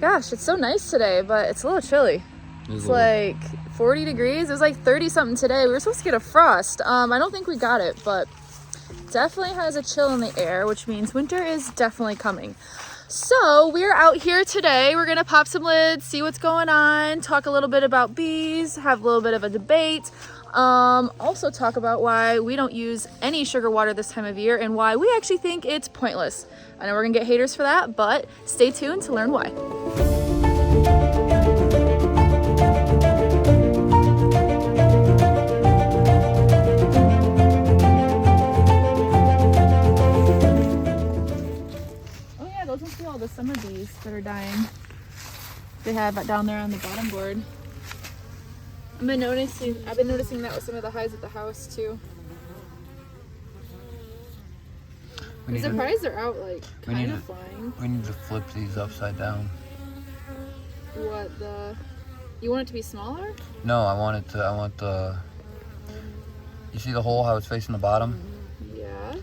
gosh, it's so nice today, but it's a little chilly. It's like 40 degrees. It was like 30 something today. We were supposed to get a frost. I don't think we got it, but definitely has a chill in the air, which means winter is definitely coming. So we're out here today. We're gonna pop some lids, see what's going on, talk a little bit about bees, have a little bit of a debate. Also talk about why we don't use any sugar water this time of year and why we actually think it's pointless. I know we're gonna get haters for that, but stay tuned to learn why. Oh yeah, those must be all the summer bees that are dying. They have down there on the bottom board. I've been noticing that with some of the hives at the house too. I'm surprised they're out like kind of flying. We need to flip these upside down. What you want it to be smaller? No, I want the, you see the hole, how it's facing the bottom? Yeah.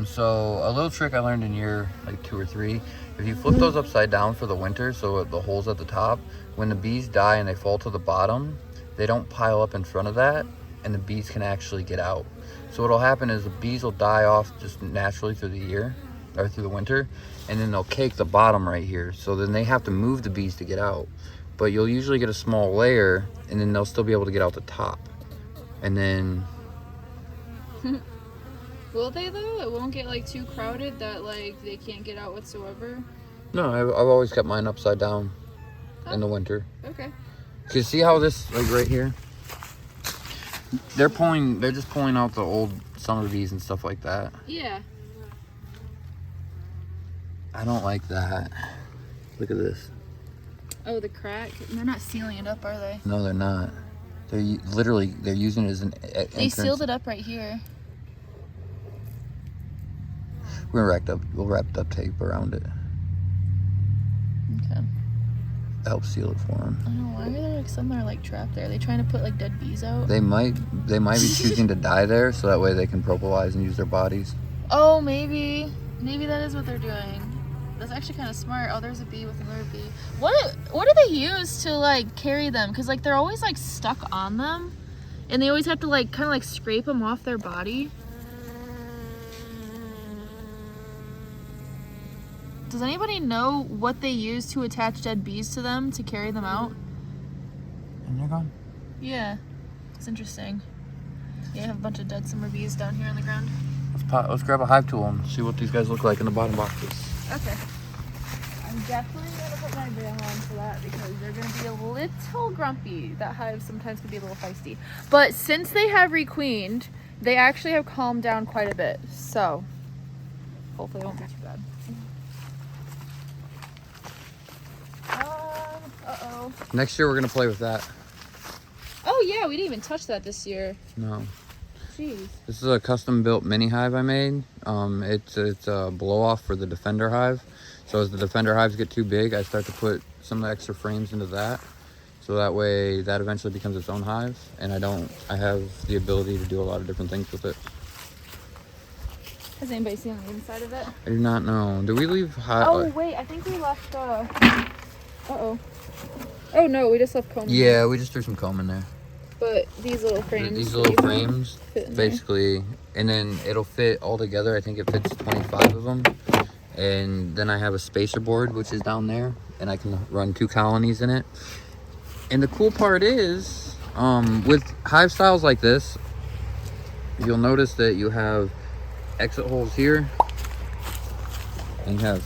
So a little trick I learned in year like 2 or 3, if you flip those upside down for the winter, so the hole's at the top, when the bees die and they fall to the bottom, they don't pile up in front of that, and the bees can actually get out. So what'll happen is the bees will die off just naturally through the year, or through the winter, and then they'll cake the bottom right here. So then they have to move the bees to get out. But you'll usually get a small layer, and then they'll still be able to get out the top. And then... Will they though? It won't get like too crowded that like they can't get out whatsoever? No, I've always kept mine upside down in the winter. Okay. Cause see how this, like right here, they're just pulling out the old summer bees and stuff like that. Yeah. I don't like that. Look at this. Oh, the crack. They're not sealing it up, are they? No, they're not. They're using it as an entrance. They sealed it up right here. We'll wrap duct tape around it. Okay. Help seal it for them. I don't know, why are there like some that are like trapped there? Are they trying to put like dead bees out? They might be choosing to die there so that way they can propolize and use their bodies. Oh, maybe that is what they're doing. That's actually kind of smart. Oh, there's a bee with another bee. What do they use to like carry them? Because like they're always like stuck on them, and they always have to like kind of like scrape them off their body. Does anybody know what they use to attach dead bees to them to carry them out? And they're gone. Yeah, it's interesting. Yeah, I have a bunch of dead summer bees down here on the ground. Let's grab a hive tool and see what these guys look like in the bottom boxes. Okay. I'm definitely gonna put my veil on for that because they're gonna be a little grumpy. That hive sometimes can be a little feisty. But since they have requeened, they actually have calmed down quite a bit. So hopefully it won't be too bad. Uh-oh. Next year we're gonna play with that. Oh yeah, we didn't even touch that this year. No. Jeez. This is a custom built mini hive I made. It's a blow off for the defender hive. So as the defender hives get too big, I start to put some of the extra frames into that. So that way that eventually becomes its own hive. And I have the ability to do a lot of different things with it. Has anybody seen the inside of it? I do not know. Did we leave hive? Oh wait, I think we left uh-oh. Oh no, we just left comb. Yeah, we just threw some comb in there. But these little frames. These little frames, basically, and then it'll fit all together. I think it fits 25 of them. And then I have a spacer board, which is down there, and I can run 2 colonies in it. And the cool part is, with hive styles like this, you'll notice that you have exit holes here, and you have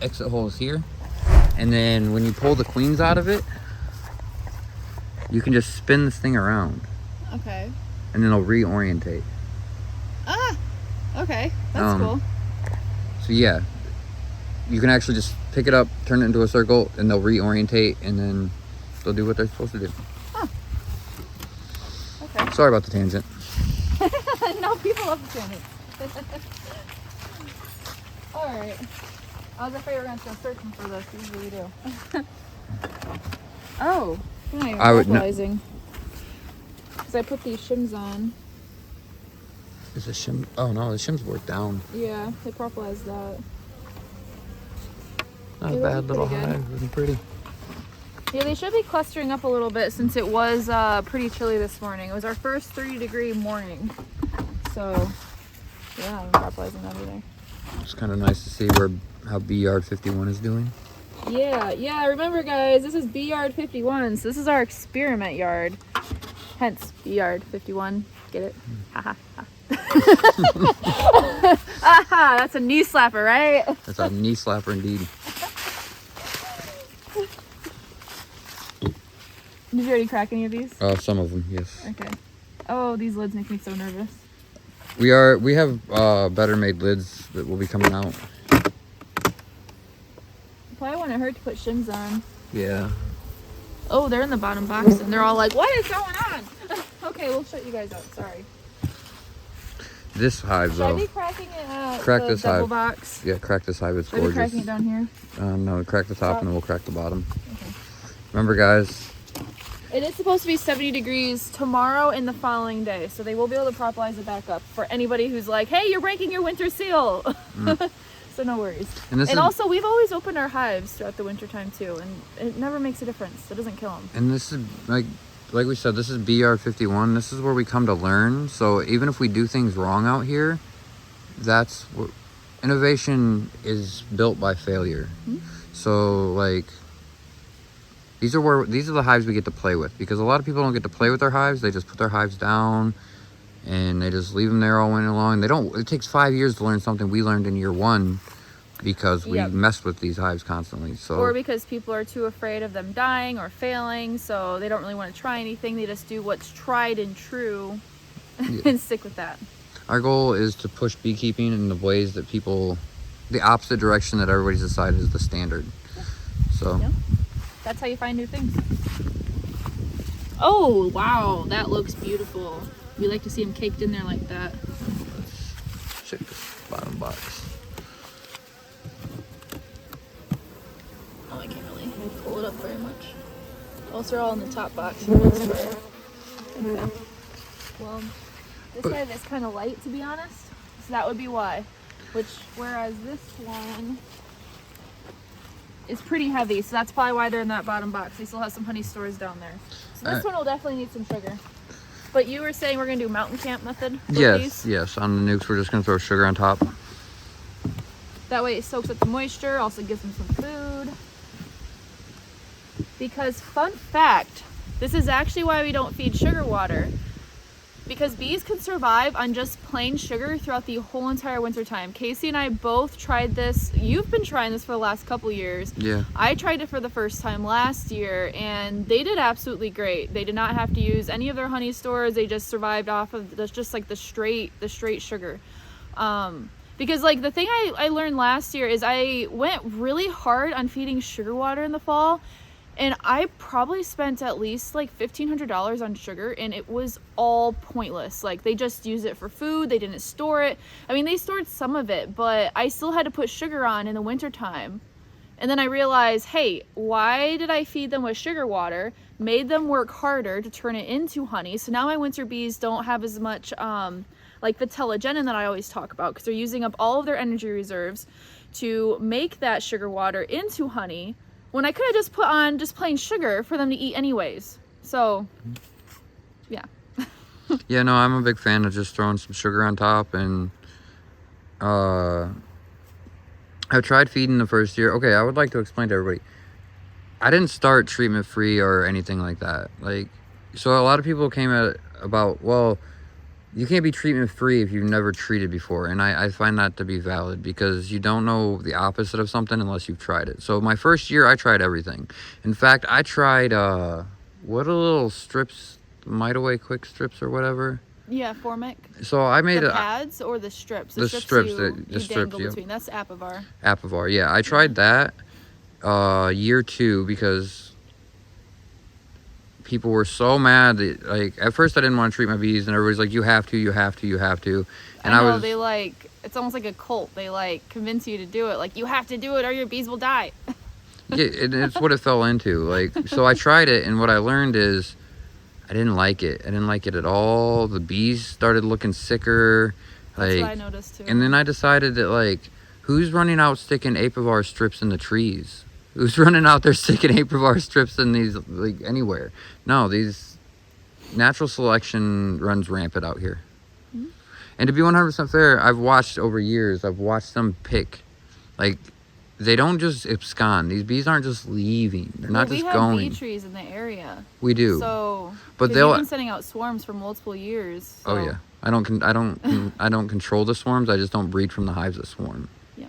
exit holes here. And then when you pull the queens out of it, you can just spin this thing around. Okay. And then it'll reorientate. Ah! Okay. That's cool. So yeah, you can actually just pick it up, turn it into a circle, and they'll reorientate, and then they'll do what they're supposed to do. Huh. Okay. Sorry about the tangent. No, people love the tangent. Alright. I was afraid we were going to go searching for this. Usually we do. Oh. I would equalizing. Because I put these shims on. Is the shim? Oh no, the shims work down. Yeah, they propolized that. Not a bad little hive. Looking pretty. Yeah, they should be clustering up a little bit since it was pretty chilly this morning. It was our first 30-degree morning. So, yeah, I'm fertilizing that over there. It's kind of nice to see how bee yard 51 is doing. Yeah, remember guys, this is bee yard 51, so this is our experiment yard. Hence, bee yard 51. Get it? Haha. Aha, that's a knee slapper, right? That's a knee slapper indeed. Did you already crack any of these? Some of them, yes. Okay. Oh, these lids make me so nervous. We have better made lids that will be coming out. Probably wouldn't hurt to put shims on. Yeah. Oh, they're in the bottom box and they're all like, what is going on? Okay, we'll shut you guys out. Sorry. This hive, Should though. I be cracking it at crack the this double hive. box? Yeah, crack this hive. It's Should I be gorgeous. cracking it down here? No, crack the top and then we'll crack the bottom. Okay. Remember, guys. It is supposed to be 70 degrees tomorrow and the following day, so they will be able to propolize it back up for anybody who's like, hey, you're breaking your winter seal. So no worries. And also, we've always opened our hives throughout the winter time too, and it never makes a difference. It doesn't kill them. And this is, like we said, this is BR 51. This is where we come to learn. So even if we do things wrong out here, that's what innovation is built by failure. So like, these are the hives we get to play with, because a lot of people don't get to play with their hives. They just put their hives down and they just leave them there all winter long. It takes 5 years to learn something we learned in year 1 because we messed with these hives constantly. So, or because people are too afraid of them dying or failing, so they don't really want to try anything. They just do what's tried and true and stick with that. Our goal is to push beekeeping in the ways that the opposite direction that everybody's decided is the standard. So that's how you find new things. Oh, wow, that looks beautiful. We like to see them caked in there like that. Let's check this bottom box. Oh, I can't really pull it up very much. Those are all in the top box. Okay. Well, this hive is kind of light, to be honest, so that would be why. Whereas this one is pretty heavy, so that's probably why they're in that bottom box. They still have some honey stores down there. So this one will definitely need some sugar. But you were saying we're going to do mountain camp method? Yes. On the nukes, we're just going to throw sugar on top. That way it soaks up the moisture, also gives them some food. Because, fun fact, this is actually why we don't feed sugar water. Because bees can survive on just plain sugar throughout the whole entire winter time. Kasey and I both tried this. You've been trying this for the last couple years. Yeah. I tried it for the first time last year, and they did absolutely great. They did not have to use any of their honey stores. They just survived off of just like the straight sugar. Because like the thing I learned last year is I went really hard on feeding sugar water in the fall. And I probably spent at least like $1,500 on sugar, and it was all pointless. Like, they just used it for food. They didn't store it. I mean, they stored some of it, but I still had to put sugar on in the wintertime. And then I realized, hey, why did I feed them with sugar water? Made them work harder to turn it into honey. So now my winter bees don't have as much like vitellogenin that I always talk about, because they're using up all of their energy reserves to make that sugar water into honey, when I could have just put on just plain sugar for them to eat anyways. So, yeah. Yeah, no, I'm a big fan of just throwing some sugar on top. And I've tried feeding the first year. Okay, I would like to explain to everybody. I didn't start treatment free or anything like that. Like, so a lot of people came at about, well, you can't be treatment free if you've never treated before. And I find that to be valid, because you don't know the opposite of something unless you've tried it. So my first year, I tried everything. In fact, I tried, what are little strips, Mite Away quick strips or whatever? Yeah, Formic. So I made the pads or the strips? The strips you dangle between. That's Apivar. Apivar, yeah. I tried that year 2 because people were so mad that, like, at first I didn't want to treat my bees, and everybody's like, you have to. And I know, they like, it's almost like a cult. They like convince you to do it. Like, you have to do it or your bees will die. Yeah, it's what it fell into. Like, so I tried it, and what I learned is I didn't like it. I didn't like it at all. The bees started looking sicker. That's what I noticed too. And then I decided that, like, Who's running out sticking apivar strips in the trees? Who's running out there sticking apivar strips in these, like, anywhere? No, these natural selection runs rampant out here. Mm-hmm. And to be 100% fair, I've watched over years, I've watched them pick. Like, they don't just abscond. These bees aren't just leaving. They're not just going. We have bee trees in the area. We do. So, but they've been sending out swarms for multiple years. So. Oh yeah. I don't control the swarms. I just don't breed from the hives that swarm. Yeah.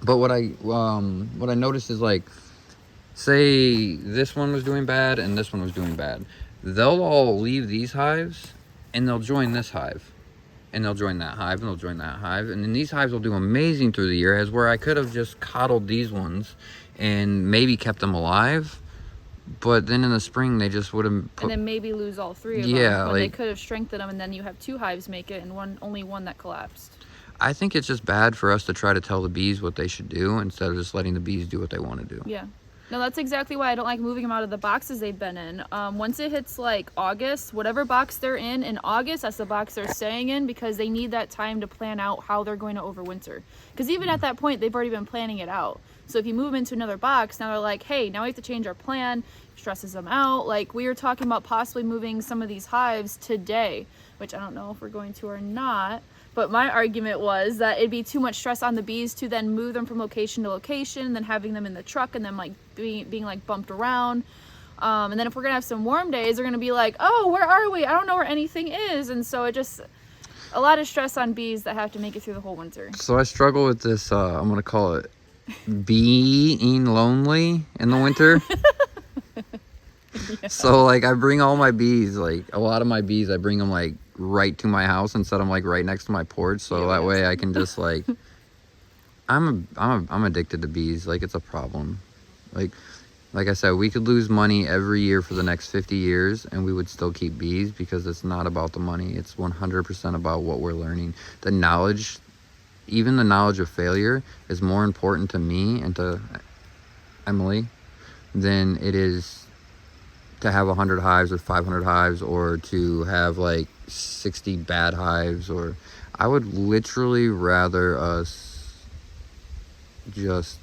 But what I noticed is, like, say this one was doing bad and this one was doing bad. They'll all leave these hives and they'll join this hive. And they'll join that hive, and they'll join that hive. And then these hives will do amazing through the year, as where I could have just coddled these ones and maybe kept them alive. But then in the spring, they just would have and then maybe lose all three of them. When they could have strengthened them, and then you have 2 hives make it, and only one that collapsed. I think it's just bad for us to try to tell the bees what they should do instead of just letting the bees do what they want to do. Yeah. No, that's exactly why I don't like moving them out of the boxes they've been in. Once it hits like August, whatever box they're in August, that's the box they're staying in, because they need that time to plan out how they're going to overwinter. Because even at that point, they've already been planning it out. So if you move them into another box, now they're like, hey, now we have to change our plan. Stresses them out. Like, we were talking about possibly moving some of these hives today, which I don't know if we're going to or not. But my argument was that it'd be too much stress on the bees to then move them from location to location, and then having them in the truck and then like being like bumped around. And then if we're gonna have some warm days, they're gonna be like, oh, where are we? I don't know where anything is. And so it just, a lot of stress on bees that have to make it through the whole winter. So I struggle with this, I'm gonna call it being lonely in the winter. Yeah. So like I bring all my bees, like a lot of my bees, I bring them like right to my house instead of like right next to my porch, so that way I can just like I'm addicted to bees. Like, it's a problem. Like I said, we could lose money every year for the next 50 years and we would still keep bees, because it's not about the money. It's 100% about what we're learning. The knowledge, even the knowledge of failure, is more important to me and to Emily than it is to have 100 hives or 500 hives, or to have like 60 bad hives. Or I would literally rather us just,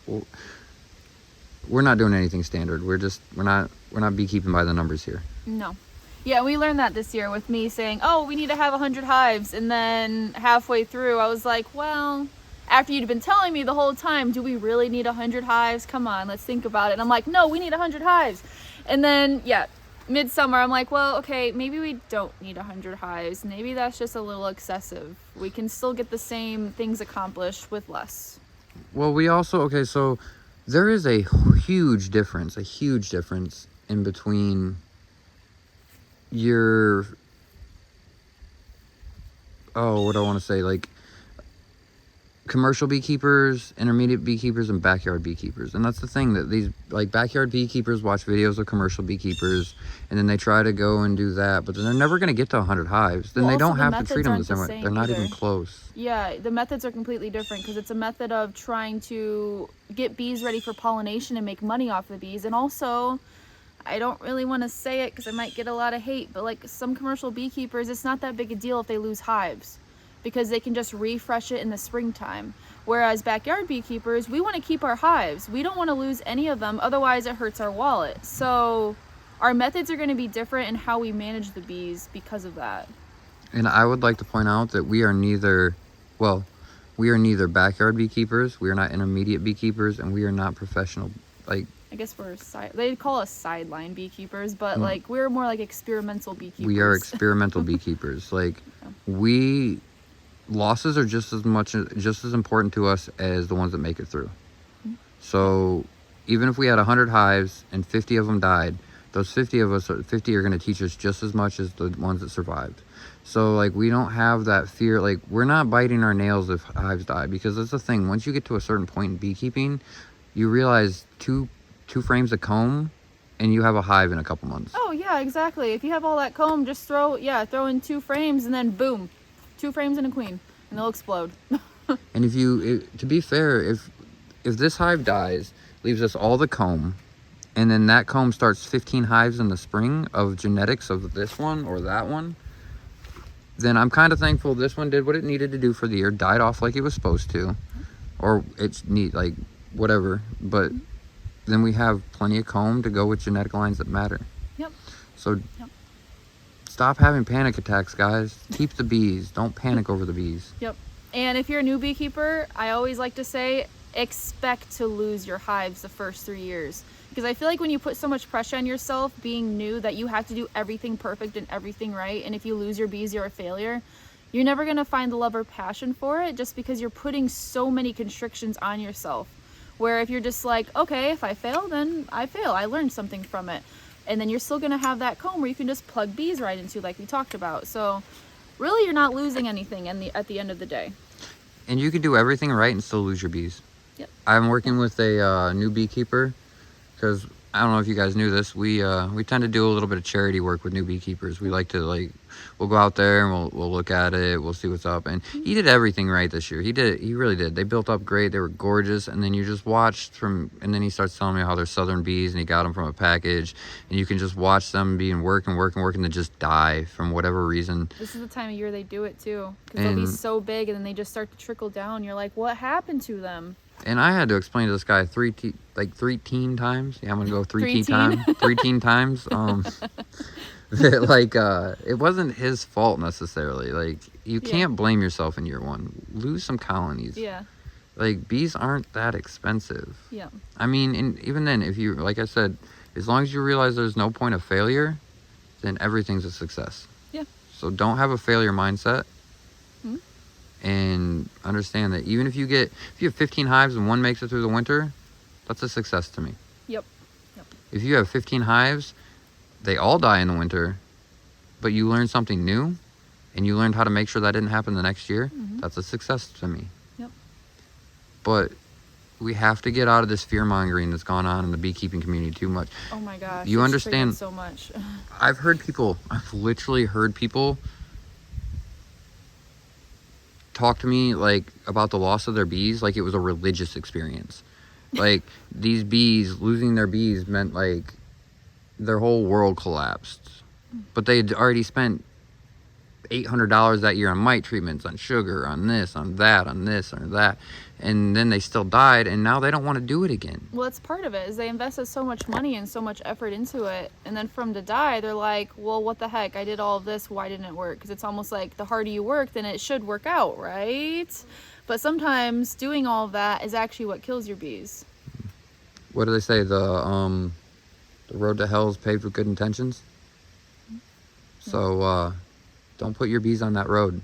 we're not doing anything standard. We're not beekeeping by the numbers here. No. Yeah, we learned that this year with me saying, oh, we need to have 100 hives. And then halfway through, I was like, well, after you'd been telling me the whole time, do we really need 100 hives? Come on, let's think about it. And I'm like, no, we need 100 hives. And then, yeah, midsummer, I'm like, well, okay, maybe we don't need 100 hives. Maybe that's just a little excessive. We can still get the same things accomplished with less. Well, we also, okay, so there is a huge difference in between your, what do I want to say, like, commercial beekeepers, intermediate beekeepers, and backyard beekeepers. And that's the thing, that these like backyard beekeepers watch videos of commercial beekeepers, and then they try to go and do that, but then they're never going to get to 100 hives. Then they don't have to treat them the same way. They're not even close. Yeah, the methods are completely different, because it's a method of trying to get bees ready for pollination and make money off the bees. And also, I don't really want to say it because I might get a lot of hate, but like some commercial beekeepers, it's not that big a deal if they lose hives, because they can just refresh it in the springtime. Whereas backyard beekeepers, we want to keep our hives. We don't want to lose any of them, otherwise it hurts our wallet. So our methods are going to be different in how we manage the bees because of that. And I would like to point out that we are neither backyard beekeepers, we are not intermediate beekeepers, and we are not professional, like, I guess they'd call us sideline beekeepers, but like we're more like experimental beekeepers. We are experimental beekeepers. Like, yeah. Losses are just as important to us as the ones that make it through. Mm-hmm. So even if we had 100 hives and 50 of them died, those 50 are going to teach us just as much as the ones that survived. So like, we don't have that fear. Like, we're not biting our nails if hives die, because that's the thing. Once you get to a certain point in beekeeping, you realize two frames of comb and you have a hive in a couple months. Oh yeah, exactly. If you have all that comb, just throw in 2 frames and then boom, 2 frames and a queen, and they'll explode. And to be fair, if this hive dies, leaves us all the comb, and then that comb starts 15 hives in the spring of genetics of this one or that one, then I'm kind of thankful this one did what it needed to do for the year, died off like it was supposed to, or it's neat, like whatever. But then we have plenty of comb to go with genetic lines that matter. Yep. So stop having panic attacks, guys. Keep the bees. Don't panic over the bees. Yep. And if you're a new beekeeper, I always like to say, expect to lose your hives the first 3 years. Because I feel like when you put so much pressure on yourself being new that you have to do everything perfect and everything right, and if you lose your bees, you're a failure, you're never going to find the love or passion for it, just because you're putting so many constrictions on yourself. Where if you're just like, okay, if I fail, then I fail. I learned something from it. And then you're still going to have that comb where you can just plug bees right into, like we talked about. So really, you're not losing anything at the end of the day. And you can do everything right and still lose your bees. Yep. I'm working with a new beekeeper, because I don't know if you guys knew this. We tend to do a little bit of charity work with new beekeepers. We like to we'll go out there and we'll look at it. We'll see what's up. And he did everything right this year. He really did. They built up great. They were gorgeous. And then you just watched and then he starts telling me how they're southern bees and he got them from a package. And you can just watch them being work and then just die from whatever reason. This is the time of year they do it too. Because they'll be so big and then they just start to trickle down. You're like, what happened to them? And I had to explain to this guy 13 times. Yeah, I'm gonna go 13 times. That it wasn't his fault necessarily. Like, you can't blame yourself in year one. Lose some colonies. Yeah. Like, bees aren't that expensive. Yeah. I mean, and even then, if you, like I said, as long as you realize there's no point of failure, then everything's a success. Yeah. So don't have a failure mindset. Mm-hmm. And understand that even if you have 15 hives and one makes it through the winter, that's a success to me. Yep. If you have 15 hives, they all die in the winter, but you learned something new and you learned how to make sure that didn't happen the next year, that's a success to me. Yep. But we have to get out of this fear-mongering that's gone on in the beekeeping community too much. Oh my gosh. You understand so much. I've literally heard people talk to me about the loss of their bees like it was a religious experience. Like, these bees, losing their bees meant their whole world collapsed. But they had already spent $800 that year on mite treatments, on sugar, on this, on that, on this, or that, and then they still died, and now they don't want to do it again. Well, it's part of it, is they invested so much money and so much effort into it, and then for them to die, they're like, well, what the heck, I did all of this, why didn't it work? Because it's almost like the harder you work, then it should work out, right? But sometimes doing all of that is actually what kills your bees. What do they say? The road to hell is paved with good intentions. So don't put your bees on that road.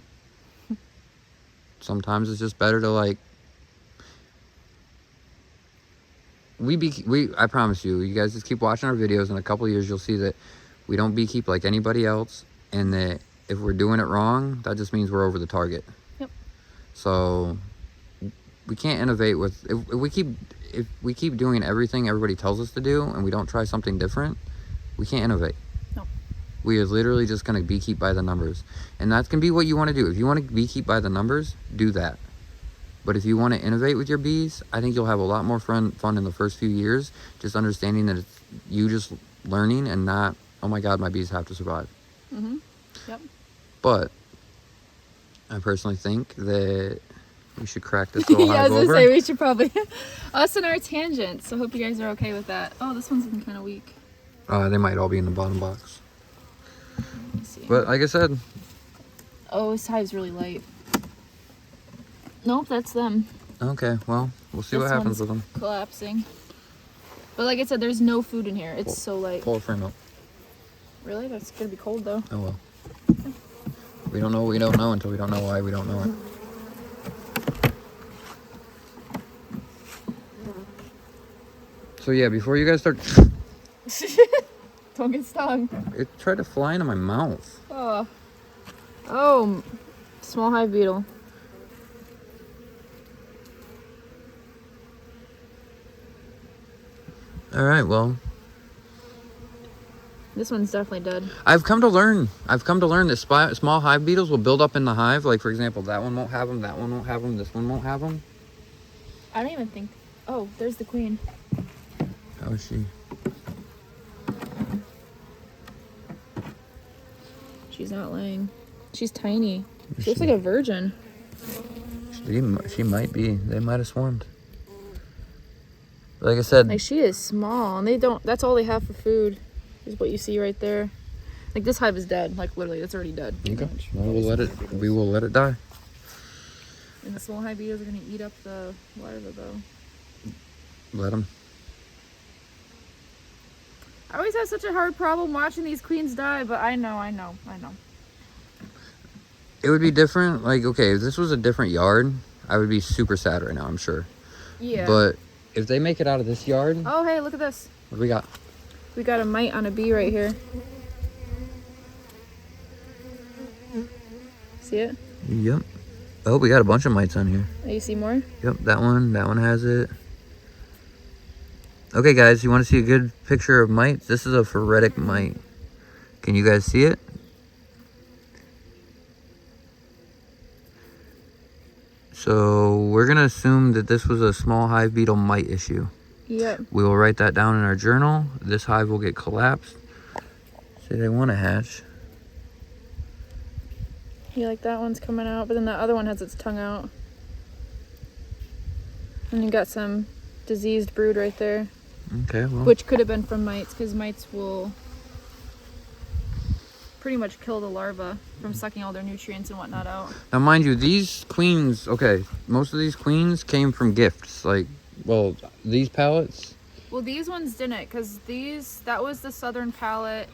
Sometimes it's just better to I promise you guys just keep watching our videos. In a couple of years you'll see that we don't beekeep like anybody else, and that if we're doing it wrong, that just means we're over the target. Yep. So we can't innovate if we keep doing everything everybody tells us to do and we don't try something different, we can't innovate. No. We are literally just going to beekeep by the numbers. And that can be what you want to do. If you want to beekeep by the numbers, do that. But if you want to innovate with your bees, I think you'll have a lot more fun in the first few years, just understanding that it's you just learning and not, oh my God, my bees have to survive. Mm-hmm. Yep. But I personally think that we should crack this little hive over. I was going to say, we should probably, us and our tangents. So hope you guys are okay with that. Oh, this one's looking kind of weak. They might all be in the bottom box. Let me see. But like I said. Oh, this hive's really light. Nope, that's them. Okay, well, we'll see what happens with them. Collapsing. But like I said, there's no food in here. It's so light. Pull the frame up. Really? That's going to be cold though. Oh well. We don't know what we don't know until we don't know why we don't know it. So yeah, before you guys start... Don't get stung. It tried to fly into my mouth. Oh, small hive beetle. All right, well. This one's definitely dead. I've come to learn that small hive beetles will build up in the hive. Like, for example, that one won't have them, that one won't have them, this one won't have them. I don't even think... Oh, there's the queen. How is she? She's not laying. She's tiny. She looks like a virgin. She might be. They might have swarmed. Like I said, like she is small, and they don't. That's all they have for food. Is what you see right there. Like this hive is dead. Like literally, it's already dead. Okay. Well, we will let it die. And the small hive beetles are gonna eat up the larvae, though. Let them. I always have such a hard problem watching these queens die, but I know. It would be different. Like, okay, if this was a different yard, I would be super sad right now, I'm sure. Yeah. But if they make it out of this yard... Oh, hey, look at this. What do we got? We got a mite on a bee right here. See it? Yep. Oh, we got a bunch of mites on here. Oh, you see more? Yep, that one has it. Okay, guys, you want to see a good picture of mites? This is a parasitic mite. Can you guys see it? So we're going to assume that this was a small hive beetle mite issue. Yep. We will write that down in our journal. This hive will get collapsed. Say they want to hatch. Yeah, like that one's coming out, but then the other one has its tongue out. And you got some diseased brood right there. Okay, well. Which could have been from mites, because mites will pretty much kill the larva from sucking all their nutrients and whatnot out. Now, mind you, these queens, okay, most of these queens came from gifts. Like, well, these pallets. Well, these ones didn't, because that was the southern palette.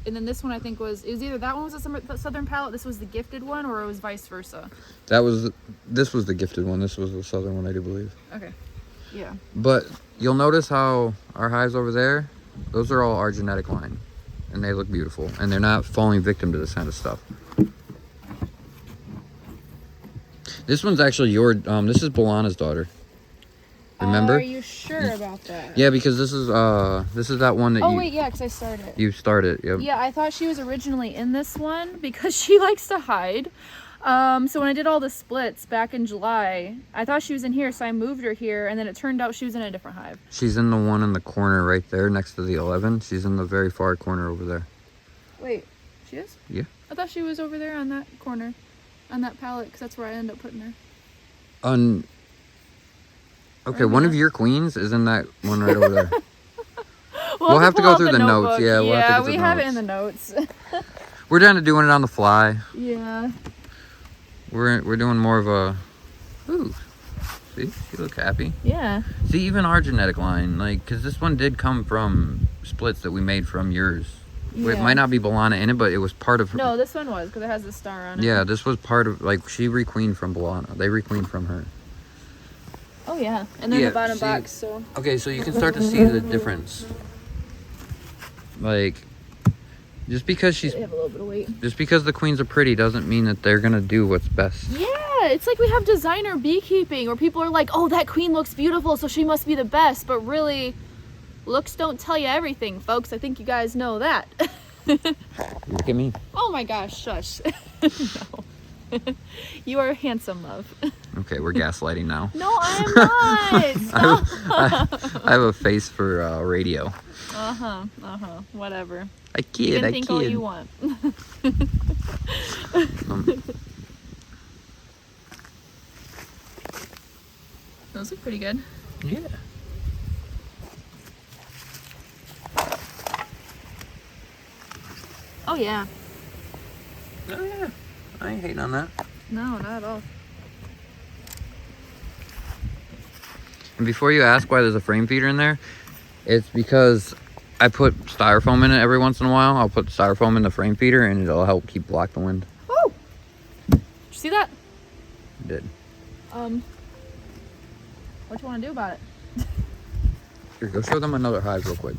And then this one, I think, it was either that one was the southern palette, this was the gifted one, or it was vice versa. This was the gifted one. This was the southern one, I do believe. Okay. Yeah. But you'll notice how our hives over there, those are all our genetic line. And they look beautiful. And they're not falling victim to this kind of stuff. This one's actually this is Bolana's daughter. Remember? Are you sure about that? Yeah, because this is that one that wait, yeah, because I started. You started, yep. Yeah, I thought she was originally in this one because she likes to hide. So when I did all the splits back in July, I thought she was in here, so I moved her here, and then it turned out she was in a different hive. She's in the one in the corner right there next to the 11. She's in the very far corner over there. Wait, she is? Yeah. I thought she was over there on that corner, on that pallet, because that's where I ended up putting her. Okay, one of your queens is in that one right over there. We'll have to go through the notes. Yeah, we'll have to we have it in the notes. We're down to doing it on the fly. Yeah. We're doing more of a... Ooh. See? You look happy. Yeah. See, even our genetic line, like, because this one did come from splits that we made from yours. Yeah. It might not be Bolana in it, but it was part of... No, this one was, because it has the star on it. Yeah, this was part of... Like, she requeened from Bolana. They requeened from her. Oh, yeah. And then the bottom box, so... Okay, so you can start to see the difference. Like... Just because they have a little bit of weight. Just because the queens are pretty doesn't mean that they're gonna do what's best. Yeah, it's like we have designer beekeeping where people are like, oh, that queen looks beautiful, so she must be the best. But really, looks don't tell you everything, folks. I think you guys know that. Look at me. Oh my gosh, shush. No. You are handsome, love. Okay, we're gaslighting now. No, I'm not. I have a face for radio. Whatever. I kid. You can think all you want. Those look pretty good. Yeah. Oh yeah. Oh yeah. I ain't hating on that. No, not at all. And before you ask why there's a frame feeder in there, it's because I put styrofoam in it every once in a while. I'll put styrofoam in the frame feeder and it'll help block the wind. Woo! Did you see that? I did. What you want to do about it? Here, go show them another hive real quick.